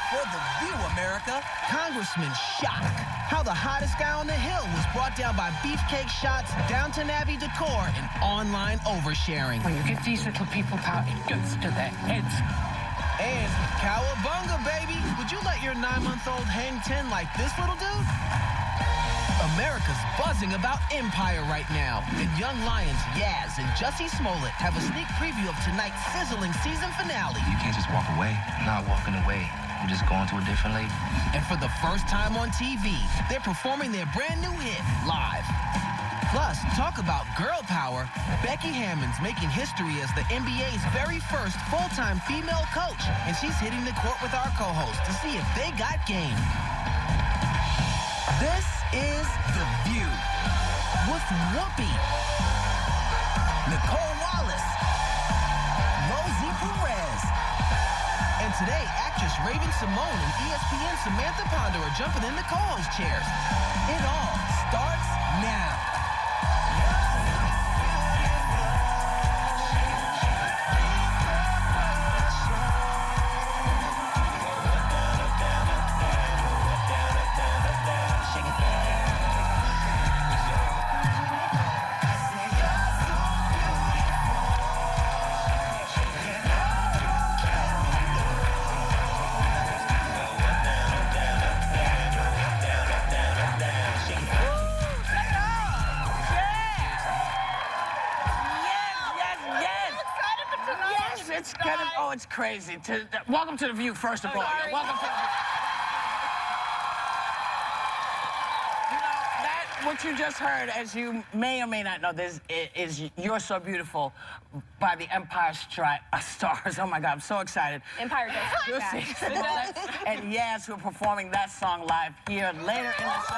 for The View, America. Congressman shocked how the hottest guy on the Hill was brought down by beefcake shots, Downton Abbey decor, and online oversharing. When you give these little people power, it goes to their heads. And cowabunga, baby. Would you let your 9-month-old hang 10 like this little dude? America's buzzing about Empire right now. And young lions Yaz and Jussie Smollett have a sneak preview of tonight's sizzling season finale. You can't just walk away. I'm not walking away. I'm just going to a different lady. And for the first time on TV, they're performing their brand new hit live. Plus, talk about girl power. Becky Hammon's making history as the NBA's very first full-time female coach. And she's hitting the court with our co-host to see if they got game. This is The View with Whoopi, Nicole Wallace, Rosie Perez. And today, actress Raven-Symoné and ESPN Samantha Ponder are jumping in the co-host chairs. It all starts now. It's crazy. Welcome to The View, first of all. Welcome to The View. You know, what you just heard, as you may or may not know, this is You're So Beautiful by the Empire Stars. Oh, my God, I'm so excited. Empire does. Jussie Smollett and Yaz, who are performing that song live here later in the show.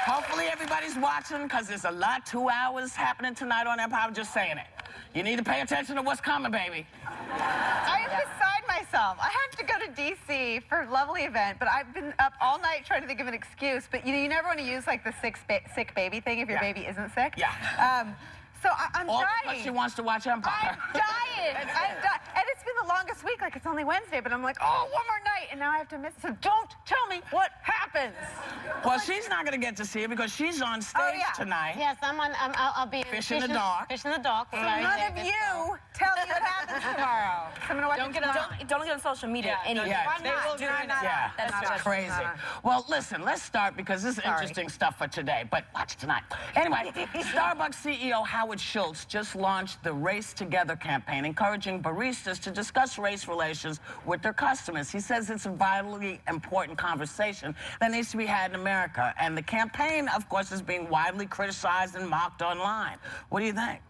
Hopefully everybody's watching, because there's a lot, 2 hours happening tonight on Empire. I'm just saying it. You need to pay attention to what's coming, baby. I am beside myself. I have to go to D.C. for a lovely event, but I've been up all night trying to think of an excuse. But you never want to use like the sick baby thing if your baby isn't sick. Yeah. So I'm dying. Because she wants to watch Empire. I'm dying. And it's been the longest week. Like, it's only Wednesday, but I'm like, oh, one more night, and now I have to miss it. So don't tell me what happens. Well, she's not going to get to see it because she's on stage tonight. Yes, I'll be Fish in the Dark. Fish in the Dark. So none of you tell me what happens tomorrow. So I'm gonna watch Don't get on social media anyway. Yeah, that's crazy. Well, listen, let's start because this is interesting stuff for today, but watch tonight. Anyway, Starbucks CEO Howard Schultz just launched the Race Together campaign, encouraging baristas to discuss race relations with their customers. He says it's a vitally important conversation that needs to be had in America. And the campaign, of course, is being widely criticized and mocked online. What do you think?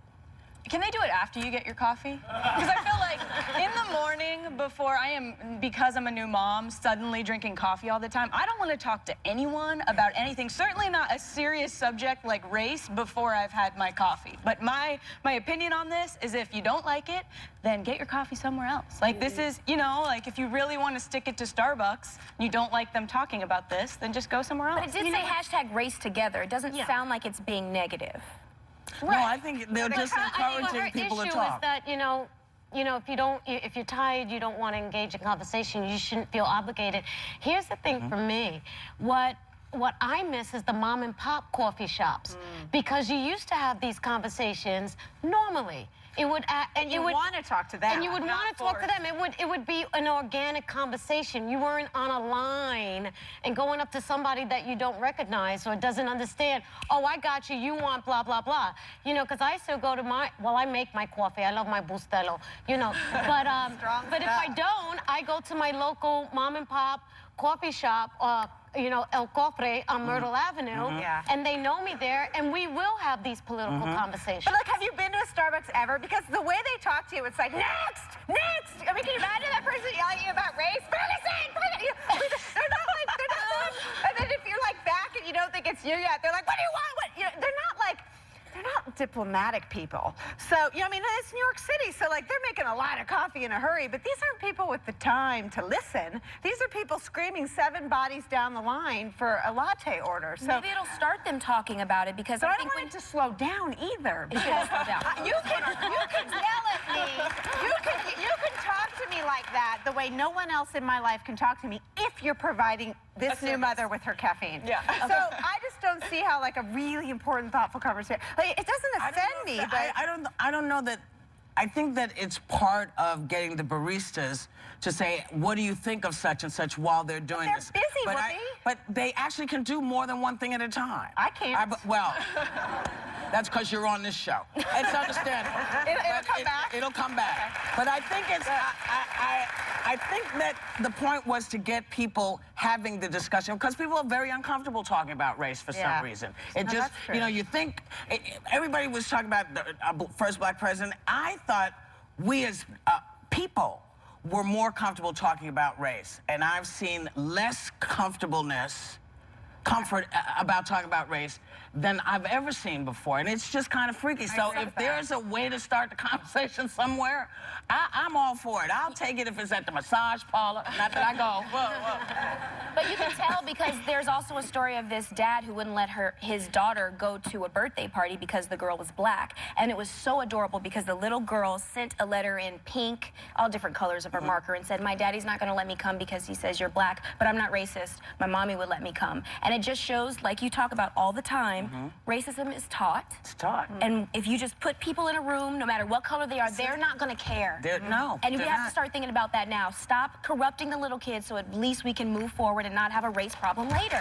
Can they do it after you get your coffee? Because I feel like in the morning before because I'm a new mom, suddenly drinking coffee all the time, I don't want to talk to anyone about anything, certainly not a serious subject like race before I've had my coffee. But my opinion on this is if you don't like it, then get your coffee somewhere else. Like this is, you know, like if you really want to stick it to Starbucks, you don't like them talking about this, then just go somewhere else. But it did say hashtag race together. It doesn't sound like it's being negative. Right. No, I think they're just encouraging people to talk. Her issue is that, you know, if you're tired, you don't want to engage in conversation, you shouldn't feel obligated. Here's the thing for me. What I miss is the mom and pop coffee shops, because you used to have these conversations normally. You would want to talk to them. And you would want to talk to them. It would be an organic conversation. You weren't on a line and going up to somebody that you don't recognize or doesn't understand. Oh, I got you. You want blah, blah, blah. You know, because I still go to I make my coffee. I love my Bustelo, you know. But if I don't, I go to my local mom and pop coffee shop, you know, El Cofre on Myrtle Avenue, and they know me there, and we will have these political conversations. But, like, have you been to a Starbucks ever? Because the way they talk to you, it's like, next! I mean, can you imagine that person yelling at you about race? They're not like, and then if you're, like, back and you don't think it's you yet, they're like, what do you want? What? You know, they're not, like, they're not diplomatic people. So, you know, I mean, it's New York City, so, like, they're making a lot of coffee in a hurry, but these aren't people with the time to listen. These are people screaming 7 bodies down the line for a latte order. So maybe it'll start them talking about it, because I don't want it to slow down either. It should slow down. You can yell at me. You can like that the way no one else in my life can talk to me if you're providing this new mother with her caffeine. Yeah. So I just don't see how like a really important, thoughtful conversation. Like, it doesn't offend me, but I don't know that. I think that it's part of getting the baristas to say, what do you think of such and such while they're doing this? They're busy, but they actually can do more than one thing at a time. I can't. Well, that's because you're on this show. It's understandable. It'll come back. It'll come back. But I think it's, I think that the point was to get people having the discussion, because people are very uncomfortable talking about race for some reason. It just, you know, you think, everybody was talking about the first black president. I thought we as people were more comfortable talking about race, and I've seen less comfort about talking about race than I've ever seen before, and it's just kind of freaky. So if there's a way to start the conversation somewhere, I'm all for it. I'll take it if it's at the massage parlor. Not that I go, whoa. But you can tell because there's also a story of this dad who wouldn't let his daughter go to a birthday party because the girl was black. And it was so adorable because the little girl sent a letter in pink, all different colors of her marker, and said, my daddy's not going to let me come because he says you're black, but I'm not racist. My mommy would let me come. And it just shows, like you talk about all the time, racism is taught. It's taught. And if you just put people in a room, no matter what color they are, they're not going to care. No. And we have to start thinking about that now. Stop corrupting the little kids so at least we can move forward and not have a race problem later.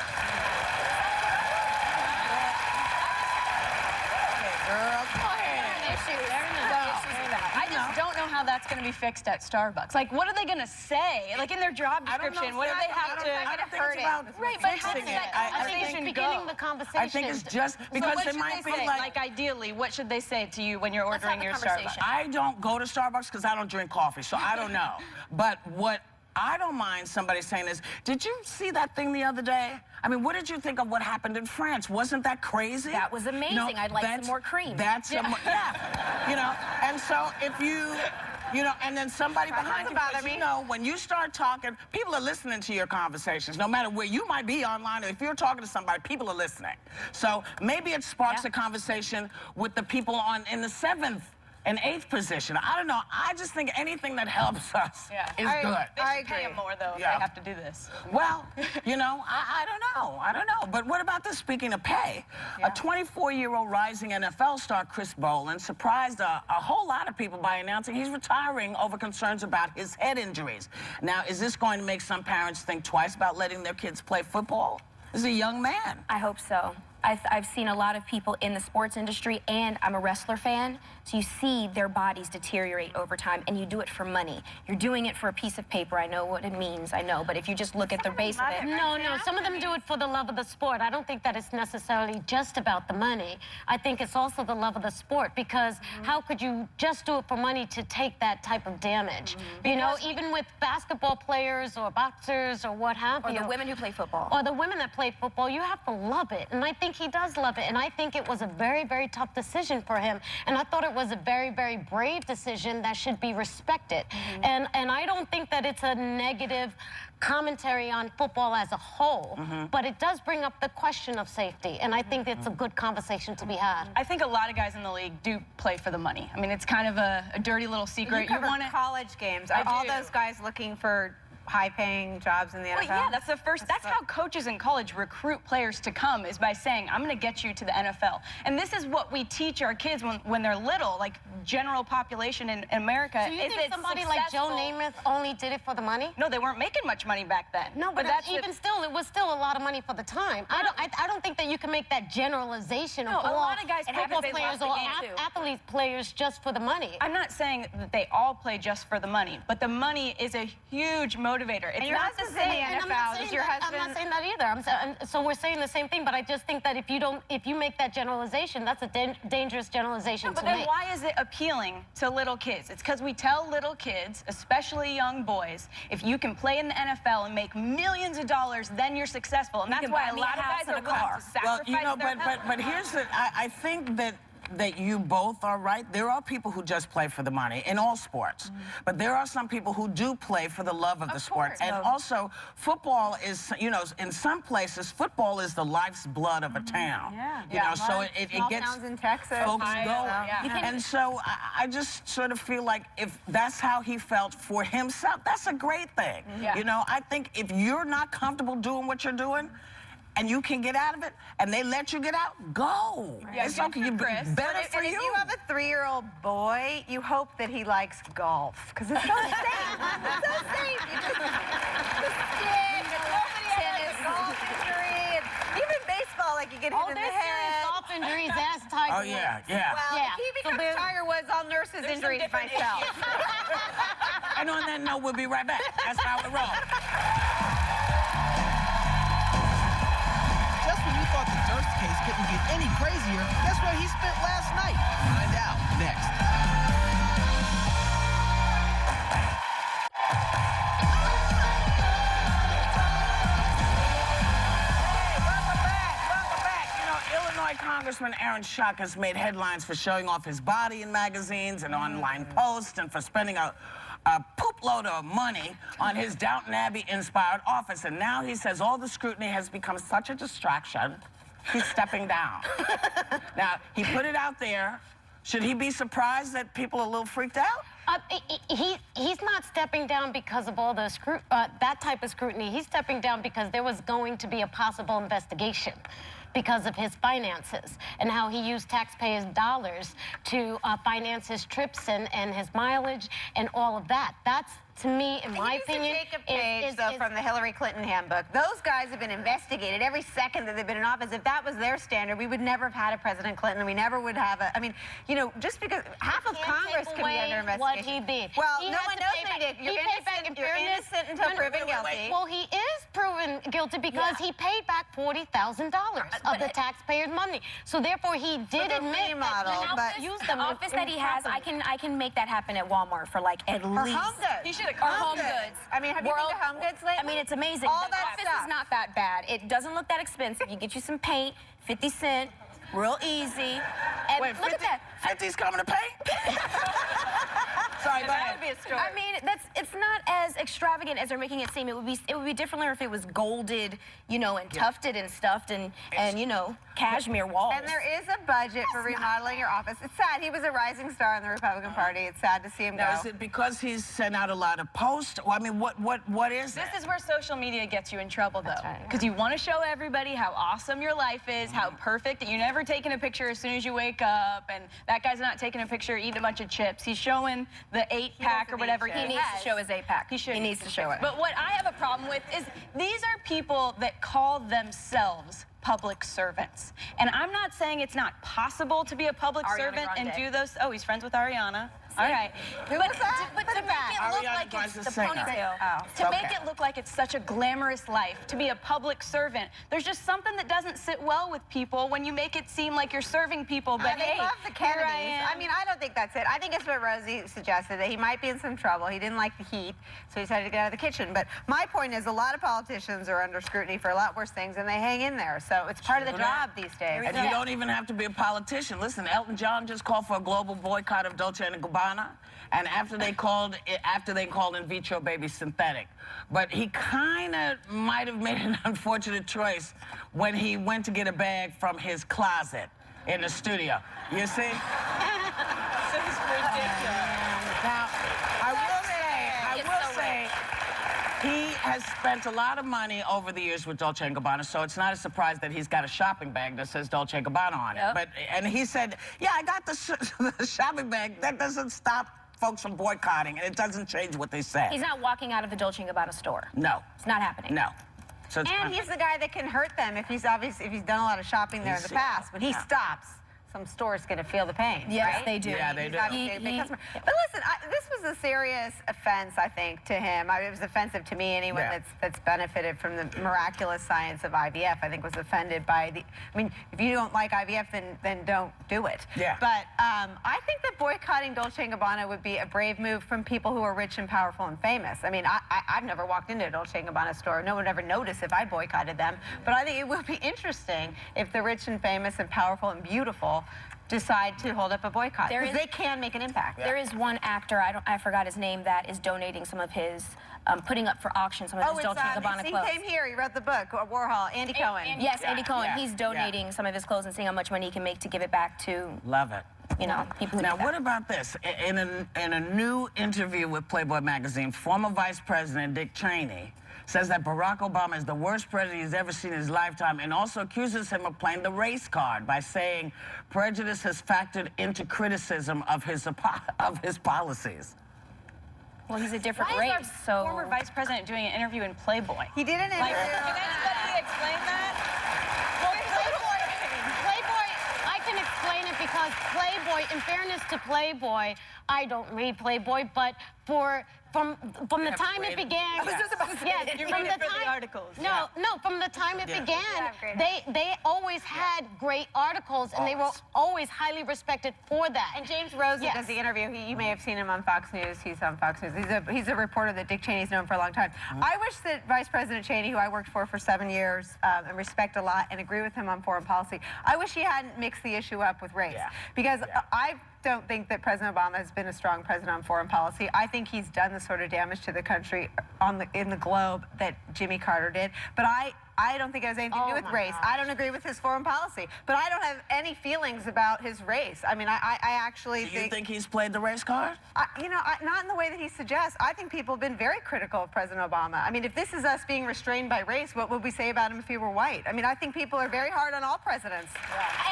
I just don't know how that's going to be fixed at Starbucks. Like, what are they going to say? Like, in their job description, what do they have to... I don't think it's about fixing it. I think it's beginning the conversation. I think it's just because what it should might they be say? like ideally, what should they say to you when you're ordering your Starbucks? I don't go to Starbucks because I don't drink coffee, so I don't know. But what I don't mind somebody saying is, did you see that thing the other day? I mean, what did you think of what happened in France? Wasn't that crazy? That was amazing. No, I'd like some more cream. That's you know, and so if you know, and then somebody behind you, because you know, when you start talking, people are listening to your conversations, no matter where you might be online, or if you're talking to somebody, people are listening. So maybe it sparks a conversation with the people in the 7th and 8th position. I don't know. I just think anything that helps us is good. They should pay them more, though, if they have to do this. Well, you know, I don't know. I don't know. But what about this? Speaking of pay, a 24-year-old rising NFL star, Chris Boland, surprised a whole lot of people by announcing he's retiring over concerns about his head injuries. Now, is this going to make some parents think twice about letting their kids play football? This is a young man. I hope so. I've seen a lot of people in the sports industry, and I'm a wrestler fan, so you see their bodies deteriorate over time, and you do it for money. You're doing it for a piece of paper. I know what it means, I know, but if you just look at the base of it... No, some of them do it for the love of the sport. I don't think that it's necessarily just about the money. I think it's also the love of the sport, because how could you just do it for money to take that type of damage? You know, even with basketball players or boxers or what have you. Or the women who play football. Or the women that play football, you have to love it. And I think he does love it, and I think it was a very, very tough decision for him, and I thought it was a very, very brave decision that should be respected. And I don't think that it's a negative commentary on football as a whole, but it does bring up the question of safety, and I think it's a good conversation to be had. I think a lot of guys in the league do play for the money. I mean, it's kind of a dirty little secret. You cover college games. Are all those guys looking for high-paying jobs in the NFL? Well, yeah, that's how coaches in college recruit players to come, is by saying, I'm going to get you to the NFL. And this is what we teach our kids when they're little, like general population in America. So you think somebody like Joe Namath only did it for the money? No, they weren't making much money back then. No, but even still, it was still a lot of money for the time. I don't think that you can make that generalization of a lot of guys football players or athlete players just for the money. I'm not saying that they all play just for the money, but the money is a huge motivator. It's and your husband's in the NFL. Is your husband? I'm not saying that either. So we're saying the same thing, but I just think that if you make that generalization, that's a dangerous generalization to make. But then why is it appealing to little kids? It's because we tell little kids, especially young boys, if you can play in the NFL and make millions of dollars, then you're successful. And that's why a lot of guys are willing to sacrifice well, you know, their health. but here's the, I think that that you both are right. There are people who just play for the money in all sports. But there are some people who do play for the love of the sport. And also, football is, you know, in some places, football is the life's blood of a town. You know, so it gets towns in Texas, folks going. And so I just sort of feel like if that's how he felt for himself, that's a great thing. You know, I think if you're not comfortable doing what you're doing, and you can get out of it, and they let you get out, go. It's okay. You're better for you. If you have a 3-year-old boy, you hope that he likes golf, because it's so safe. It's so safe. You just the stick, and nobody has a golf injury, and even baseball, like you get hit in the head. Golf injuries, that's Tiger. Oh, yeah, yeah. Well, if he becomes Tiger Woods, I'll nurse his injuries myself. And on that note, we'll be right back. That's how it rolls. Just when you thought the Durst case couldn't get any crazier, guess where he spent last night? Find out next. Welcome back. You know, Illinois Congressman Aaron Schuck has made headlines for showing off his body in magazines and online posts and for spending a poop load of money on his Downton Abbey-inspired office. And now he says all the scrutiny has become such a distraction, he's stepping down. Now, he put it out there. Should he be surprised that people are a little freaked out? He's not stepping down because of all the that type of scrutiny. He's stepping down because there was going to be a possible investigation because of his finances and how he used taxpayers' dollars to finance his trips and his mileage and all of that. That's, to me, in my opinion, take a page, from the Hillary Clinton handbook. Those guys have been investigated every second that they've been in office. If that was their standard, we would never have had a President Clinton. We never would have a, I mean, you know, just because half of Congress can be under investigation. What he did. Well, he no one knows what he did. You're innocent until proven guilty. Well, he is proven guilty because he paid back $40,000 of the taxpayers' money. So therefore, he did admit that he used them. The office that he has, I can make that happen at Walmart for like at least. Home Goods. He should have Or Home Goods. I mean, have you been to Home Goods lately? I mean, it's amazing. All the that office stuff is not that bad. It doesn't look that expensive. You get you some paint, 50 cents, real easy. And Wait, look at that. 50's coming to pay? Sorry, go ahead. That would be a story. I mean, it's not as extravagant as they're making it seem. It would be differently if it was golded, you know, and tufted and stuffed and you know, cashmere walls. And there is a budget for remodeling your office. It's sad. He was a rising star in the Republican Party. It's sad to see him Now, go. is it because he's sent out a lot of posts? Well, I mean, what is This it? is where social media gets you in trouble, though. Because you want to show everybody how awesome your life is, how perfect, and you're never taking a picture as soon as you wake up, and that guy's not taking a picture eating a bunch of chips. He's showing the 8-pack or whatever He needs to show his 8-pack. He needs to show it. But what I have a problem with is these are people that call themselves public servants. And I'm not saying it's not possible to be a public servant and do those. Oh, he's friends with Ariana. All right. Who was that? But to make it look like it's the ponytail. To make it look like it's such a glamorous life, to be a public servant, there's just something that doesn't sit well with people when you make it seem like you're serving people. But They hey, love the here Kennedys. I am. I mean, I don't think that's it. I think it's what Rosie suggested, that he might be in some trouble. He didn't like the heat, so he decided to get out of the kitchen. But my point is, a lot of politicians are under scrutiny for a lot worse things, and they hang in there. So it's part of the job these days. And you don't even have to be a politician. Listen, Elton John just called for a global boycott of Dolce & Gabbana, and after they called in vitro baby synthetic. But he kind of might have made an unfortunate choice when he went to get a bag from his closet in the studio. You see? This is ridiculous. Now, I will say, he has spent a lot of money over the years with Dolce & Gabbana, so it's not a surprise that he's got a shopping bag that says Dolce & Gabbana on it. And he said, yeah, I got the shopping bag. That doesn't stop folks from boycotting, and it doesn't change what they say. He's not walking out of the Dolce & Gabbana store. No. It's not happening. No. So it's And he's the guy that can hurt them if he's done a lot of shopping there in the past. When he stops, some store's going to feel the pain. Yes, right? they do. Yeah, they do. Obviously a big customer. But listen, this was a serious offense, I think, to him. It was offensive to me. Anyone that's benefited from the miraculous science of IVF, I think, was offended by the. I mean, if you don't like IVF, then don't do it. Yeah. But I think that boycotting Dolce & Gabbana would be a brave move from people who are rich and powerful and famous. I mean, I've never walked into a Dolce & Gabbana store. No one would ever notice if I boycotted them. But I think it will be interesting if the rich and famous and powerful and beautiful decide to hold up a boycott. There Because is- they can make an impact. There is one actor, I forgot his name, that is donating some of his, putting up for auction some of his Dolce & Gabbana he clothes. came here, he wrote the book, Warhol, Andy Cohen. Yes, Yeah, Andy Cohen. yeah, He's donating some of his clothes and seeing how much money he can make to give it back to, Love it. you know, people who Now, need what that. about this? In a new interview with Playboy magazine, former Vice President Dick Cheney says that Barack Obama is the worst president he's ever seen in his lifetime, and also accuses him of playing the race card by saying prejudice has factored into criticism of his policies. Well, he's a different Why is race, our so... former vice president doing an interview in Playboy? He did an Like, interview. can anybody explain that? Well, Playboy, I can explain it because Playboy, in fairness to Playboy, I don't read Playboy, but from the time it began, You read it for the articles. No, from the time it began, Yeah, they always had great articles, and they were always highly respected for that. And James Rosen Yes. does the interview. You may have seen him on Fox News. He's on Fox News. He's a reporter that Dick Cheney's known for a long time. I wish that Vice President Cheney, who I worked for 7 years and respect a lot and agree with him on foreign policy, I wish he hadn't mixed the issue up with race. Because I don't think that President Obama has been a strong president on foreign policy. I think he's done the sort of damage to the country in the globe that Jimmy Carter did. But I don't think it has anything to do with race. I don't agree with his foreign policy. But I don't have any feelings about his race. I mean, I actually Do you think he's played the race card? not in the way that he suggests. I think people have been very critical of President Obama. I mean, if this is us being restrained by race, what would we say about him if he were white? I mean, I think people are very hard on all presidents.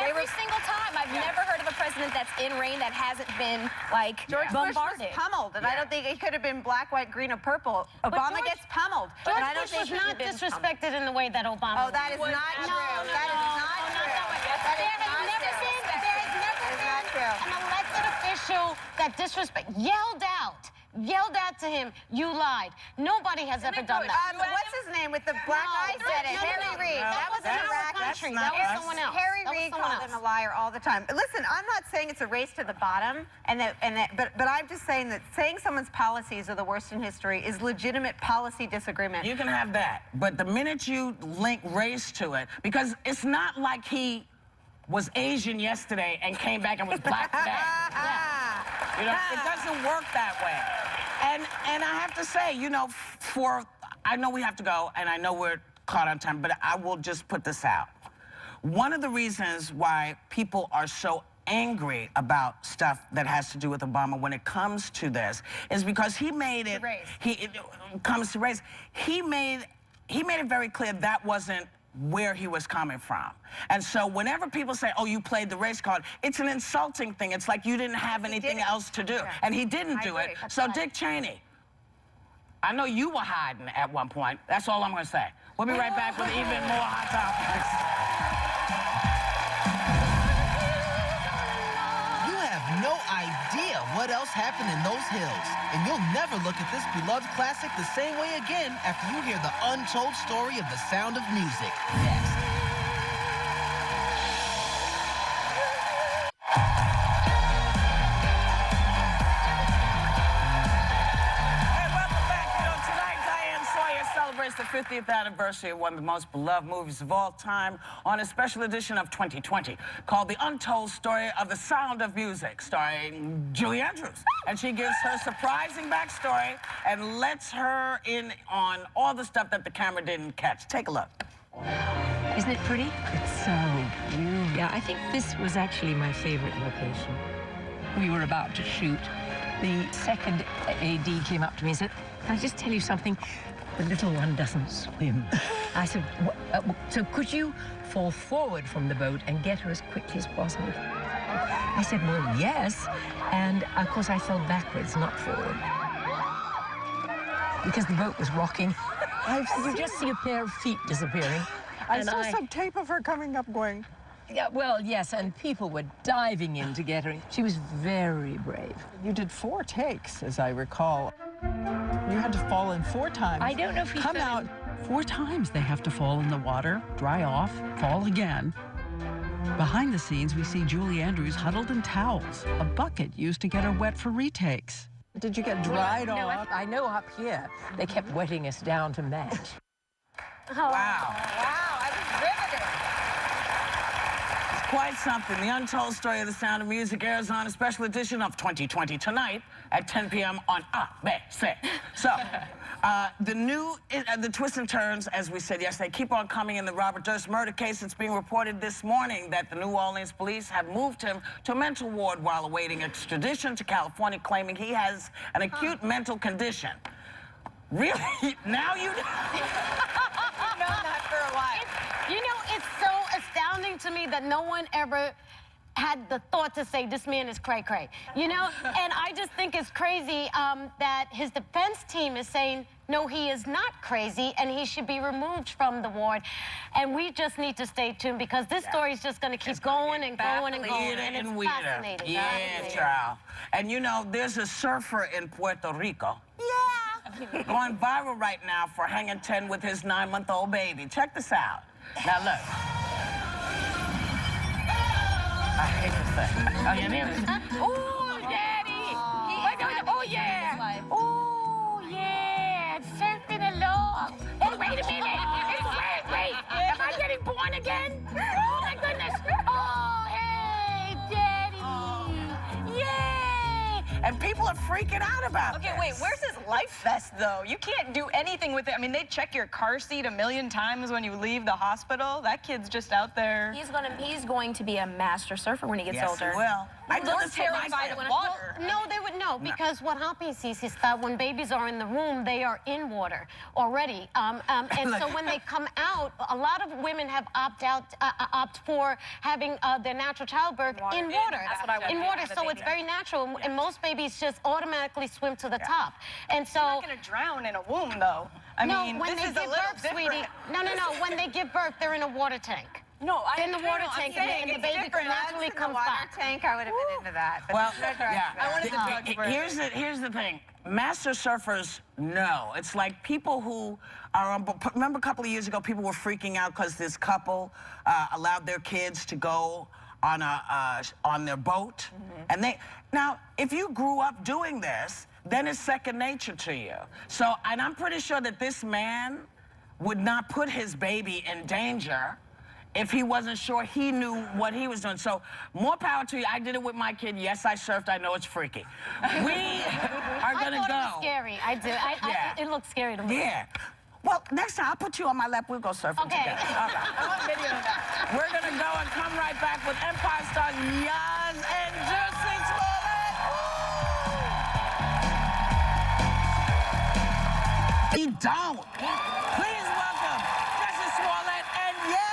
Every single time. I've never heard of a president that's in reign that hasn't been, like, George Bush bombarded. was pummeled, and I don't think he could have been black, white, green, or purple. Obama George- gets pummeled. George and I don't Bush think was he should not have been pummeled. disrespected in the way that Obama Oh, that is was. not true. No, That is not true. That is not true. There has never been an elected official that yelled out to him, you lied. Nobody has ever done that. What's his name with the black eyes? Said it. Harry Reid. That was in our country. That was someone else. Harry That was Reid someone called else. him a liar all the time. Listen, I'm not saying it's a race to the bottom, but I'm just saying that saying someone's policies are the worst in history is legitimate policy disagreement. You can have that, but the minute you link race to it, because it's not like he was Asian yesterday and came back and was black today. You know, it doesn't work that way. And I have to say, you know, I know we have to go, and I know we're caught on time, but I will just put this out. One of the reasons why people are so angry about stuff that has to do with Obama when it comes to this is because he made it. It comes to race. He made it very clear that wasn't where he was coming from. And so whenever people say, oh, you played the race card, it's an insulting thing. It's like you didn't have anything else to do. And he didn't do it. So Dick Cheney, I know you were hiding at one point. That's all I'm going to say. We'll be right back with even more hot topics. You have no idea what else happened in those hills. And you'll never look at this beloved classic the same way again after you hear the untold story of the Sound of Music. Next. Celebrates the 50th anniversary of one of the most beloved movies of all time on a special edition of 2020 called The Untold Story of the Sound of Music, starring Julie Andrews. And she gives her surprising backstory and lets her in on all the stuff that the camera didn't catch. Take a look. Isn't it pretty? It's so beautiful. Yeah, I think this was actually my favorite location. We were about to shoot. The second AD came up to me and said, can I just tell you something? The little one doesn't swim. I said, so could you fall forward from the boat and get her as quickly as possible? I said, well, yes. And of course, I fell backwards, not forward. Because the boat was rocking. You just see a pair of feet disappearing. I saw some tape of her coming up going. Yeah, well, yes, and people were diving in to get her. She was very brave. You did 4 takes, as I recall. You had to fall in 4 times. I don't know if you come out 4 times. They have to fall in the water, dry off, fall again. Behind the scenes, we see Julie Andrews huddled in towels, a bucket used to get her wet for retakes. Did you get dried no, off? I know up here they kept wetting us down to match. Wow. Wow, I was riveted. quite something. The untold story of The Sound of Music airs on a special edition of 2020 tonight at 10 p.m. on ABC. So, the twists and turns, as we said yesterday, keep on coming in the Robert Durst murder case. It's being reported this morning that the New Orleans police have moved him to a mental ward while awaiting extradition to California, claiming he has an acute mental condition. Really? Now you... I've known that for a while. You know, it's so astounding to me that no one ever had the thought to say this man is cray-cray, you know? And I just think it's crazy that his defense team is saying, no, he is not crazy, and he should be removed from the ward. And we just need to stay tuned, because this story is just going to keep going and going and going, and it's fascinating. Yeah, child. And you know, there's a surfer in Puerto Rico. Yeah. Going viral right now for hanging 10 with his 9-month-old baby. Check this out. Now, look. I hate this thing. Oh, yeah, there it is. Oh, Daddy! Oh, yeah! Oh, yeah! Surfing along. Hey, wait a minute! Wait! Am I getting born again? Oh, my goodness! Oh, hey, Daddy! Yay! And people are freaking out about this. Okay, wait, where's his life vest, though? You can't do anything with it. I mean, they check your car seat 1,000,000 times when you leave the hospital. That kid's just out there. He's going to be a master surfer when he gets older. Yes, he will. I We're terrified of water. No, they would know, because what happens is that when babies are in the room, they are in water already. And so when they come out, a lot of women have opt for having their natural childbirth in water. That's what I want. In water, so it's very natural, and most babies just automatically swim to the top. And so... You're not going to drown in a womb, though. I mean, when this they is give a little birth, different. sweetie. No. When they give birth, they're in a water tank. No, in the water tank, and the baby naturally comes back. Tank, I would have been into that. But well, yeah. I wanted to talk to here's the thing. Master surfers know. It's like people who are on... Remember a couple of years ago, people were freaking out because this couple allowed their kids to go on their boat. And now, if you grew up doing this, then it's second nature to you. So, and I'm pretty sure that this man would not put his baby in danger if he wasn't sure he knew what he was doing. So, more power to you. I did it with my kid. Yes, I surfed. I know it's freaky. We are gonna go. I thought it was scary. I did. It looked scary to me. Yeah. Well, next time I'll put you on my lap. We'll go surfing together. All right. I want video of that. We're gonna go and come right back with Empire stars Yaz and Jussie Smollett. He don't. Please welcome Jussie Smollett and Yaz.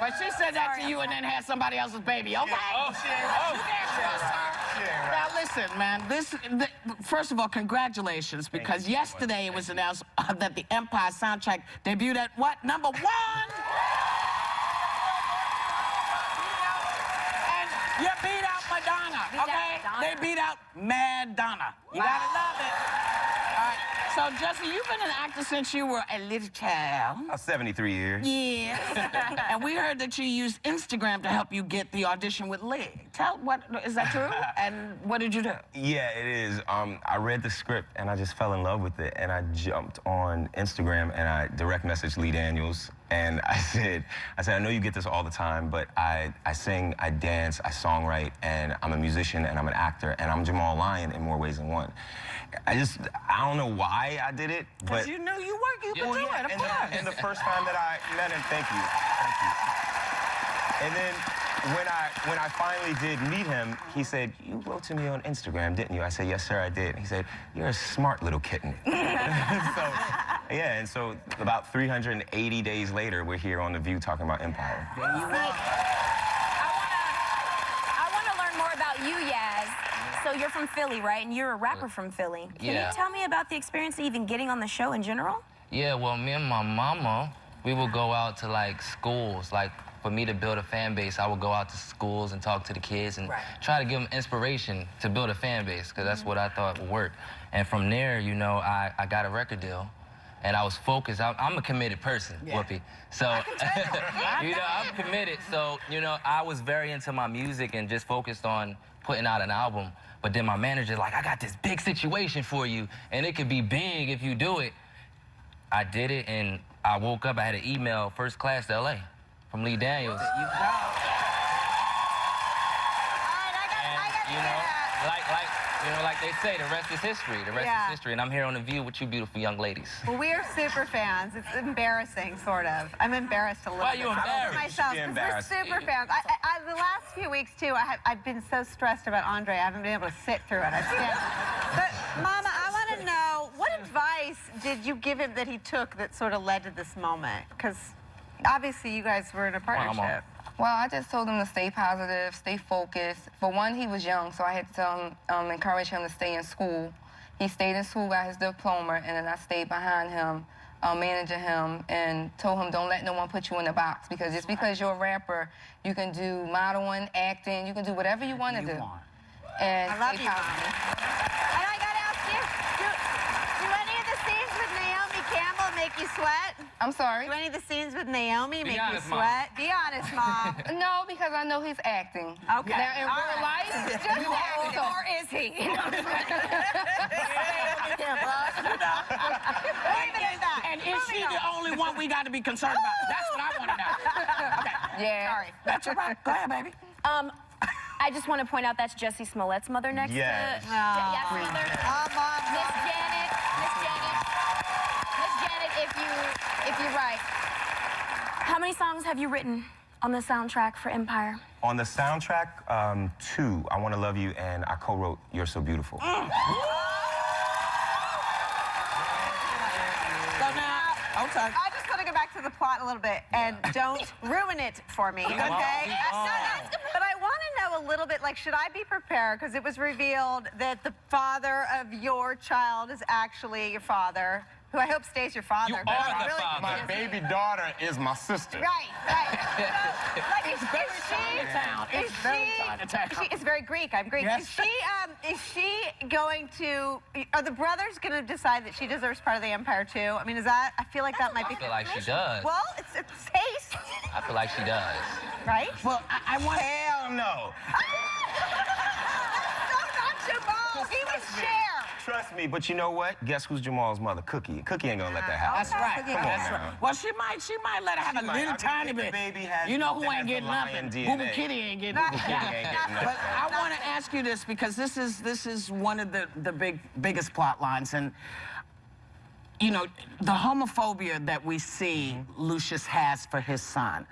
But she said that to you and then had somebody else's baby, okay? Now listen, man, first of all, congratulations, because yesterday it was announced that the Empire soundtrack debuted at what? #1? And you beat out Madonna, okay? They beat out Madonna. You gotta love it. All right. So, Jussie, you've been an actor since you were a little child. 73 years. Yeah. And we heard that you used Instagram to help you get the audition with Lee. Is that true? And what did you do? Yeah, it is. I read the script and I just fell in love with it. And I jumped on Instagram and I direct messaged Lee Daniels. And I said, I know you get this all the time, but I sing, I dance, I songwrite, and I'm a musician and I'm an actor, and I'm Jamal Lyon in more ways than one. I don't know why I did it, but... Because you knew you could do it, of course. And the first time that I met him, thank you. And then when I finally did meet him, he said, "You wrote to me on Instagram, didn't you?" I said, "Yes, sir, I did." He said, "You're a smart little kitten." Yeah, and so about 380 days later, we're here on The View talking about Empire. I want to learn more about you, Yaz. So you're from Philly, right? And you're a rapper from Philly. Can you tell me about the experience of even getting on the show in general? Yeah, well, me and my mama, we would go out to like schools. Like for me to build a fan base, I would go out to schools and talk to the kids and try to give them inspiration to build a fan base, because that's what I thought would work. And from there, you know, I got a record deal. And I was focused. I'm a committed person, Whoopi. So, you know, I'm committed. So, you know, I was very into my music and just focused on putting out an album. But then my manager's like, I got this big situation for you, and it could be big if you do it. I did it, and I woke up, I had an email, first class to LA from Lee Daniels. All right, like they say, the rest is history. The rest is history, and I'm here on The View with you beautiful young ladies. Well, we are super fans. It's embarrassing, sort of. I'm embarrassed a little bit. Why are you embarrassed? Myself, because we're super fans. The last few weeks, too, I've been so stressed about Andre, I haven't been able to sit through it. But, Mama, I want to know, what advice did you give him that he took that sort of led to this moment? Because obviously you guys were in a partnership. Well, I just told him to stay positive, stay focused. For one, he was young, so I had to tell him, encourage him to stay in school. He stayed in school, got his diploma, and then I stayed behind him, managing him, and told him, don't let no one put you in a box, because just because you're a rapper, you can do modeling, acting, you can do whatever you want to do. And I love you, Mommy. And I got to ask you, do any of the scenes with Naomi Campbell make you sweat? I'm sorry? Do any of the scenes with Naomi make you Mom. sweat? Be honest, Mom. No, because I know he's acting. Okay. Now, in real life, it's just acting. Or is he? And is she the only one we got to be concerned about? That's what I want to know. Okay. Yeah. Sorry. That's all right. Go ahead, baby. I just want to point out that's Jussie Smollett's mother next Yes. to yes, mother. Miss Janet. Miss Janet, if you write. How many songs have you written on the soundtrack for Empire? On the soundtrack, 2, I Want to Love You, and I co-wrote You're So Beautiful. So now, I just want to go back to the plot a little bit, and don't ruin it for me, okay? But I want to know a little bit, like, should I be prepared? Because it was revealed that the father of your child is actually your father, who I hope stays your father. You but are I'm the really father. My confused. baby daughter is my sister. Right. So, like, is she? It's very Greek. I'm Greek. Yes. Is she going to? Are the brothers going to decide that she deserves part of the Empire too? I mean, is that? I feel like that might be. I feel like she does. Well, it's taste, I feel like she does. right? well, I want... Hell no. So not Jamal. He was Cher. Trust me, but you know what? Guess who's Jamal's mother? Cookie. Cookie ain't gonna let that happen. That's right. Come on That's now. right. Well, she might let her have a might. little I mean, tiny if the bit. baby has- You know who that ain't has getting the lion nothing? DNA. Boo Kitty ain't getting nothing. ain't getting nothing. But I want to ask you this, because this is one of the biggest plot lines, and you know, the homophobia that we see Lucius has for his son.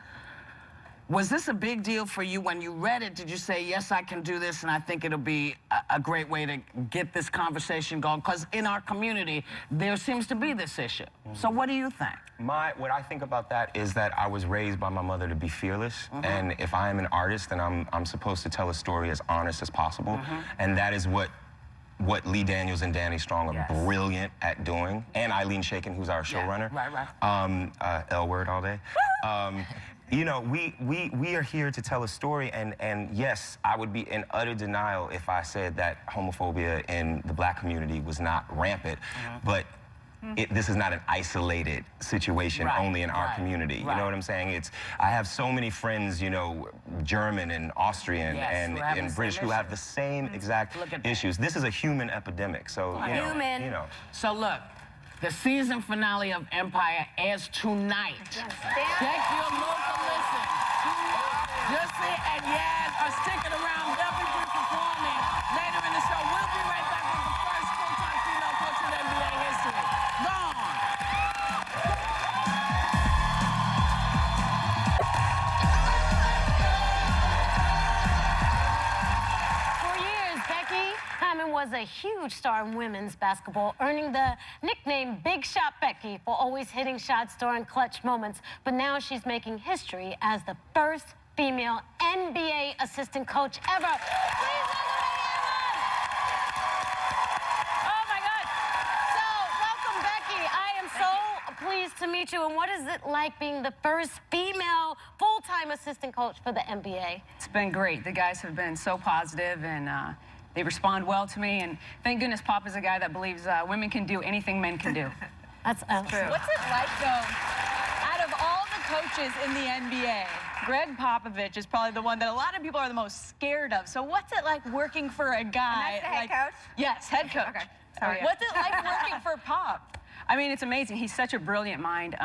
Was this a big deal for you when you read it? Did you say, yes, I can do this, and I think it'll be a great way to get this conversation going? Because in our community, there seems to be this issue. So what do you think? What I think about that is that I was raised by my mother to be fearless, and if I am an artist, then I'm supposed to tell a story as honest as possible, and that is what Lee Daniels and Danny Strong are brilliant at doing, and Eileen Shaken, who's our showrunner. Right. L word all day. You know, we are here to tell a story, and yes, I would be in utter denial if I said that homophobia in the Black community was not rampant, but this is not an isolated situation only in our community. You know what I'm saying? I have so many friends, you know, German and Austrian and British who have the same exact issues. This is a human epidemic, so, you know. So look, the season finale of Empire airs tonight. Check your local listen. Jussie and Yaz are sticking around. They'll be performing later in the show. We'll be right back with the first full-time female coach in NBA history. Go on. For years, Becky Hammon was a huge star in women's basketball, earning the nickname Big Shot Becky for always hitting shots during clutch moments. But now she's making history as the first female NBA assistant coach ever. Please welcome Becky Hammon! Oh, my God. So, welcome, Becky. I am so pleased to meet meet you, and what is it like being the first female full-time assistant coach for the NBA? It's been great. The guys have been so positive, and they respond well to me, and thank goodness Pop is a guy that believes women can do anything men can do. That's true. What's it like, though, out of all the coaches in the NBA, Greg Popovich is probably the one that a lot of people are the most scared of. So what's it like working for a guy? And that's the head coach? Yes, head coach. Okay. Sorry. What's it like working for Pop? I mean, it's amazing. He's such a brilliant mind.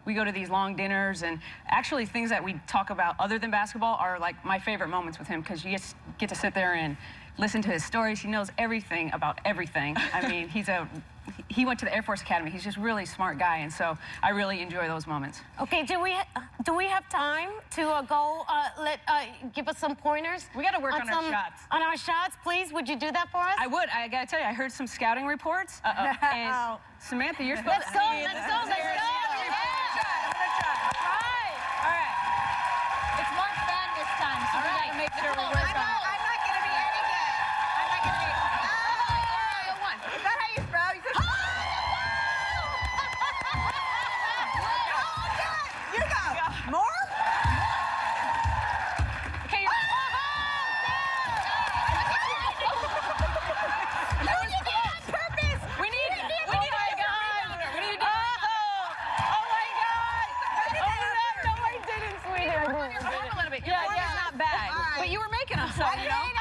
We go to these long dinners, and actually things that we talk about other than basketball are like my favorite moments with him, because you just get to sit there and listen to his stories. He knows everything about everything. I mean, he went to the Air Force Academy. He's just a really smart guy, and so I really enjoy those moments. Okay, do we have time to give us some pointers? We got to work on our shots. On our shots, please. Would you do that for us? I would. I gotta tell you, I heard some scouting reports. And Samantha, you're supposed Let's to. go. Let's go. I'm gonna try. All right. It's March Madness time, so we got to make sure we work on it. I'm not going to be any good. I'm not going to be. Is that how you spell? You said, you go. More? Okay. We need to do it. Oh my God. No, I didn't, sweetheart. A little bit. Your form is not bad, but you were making them, so, you know.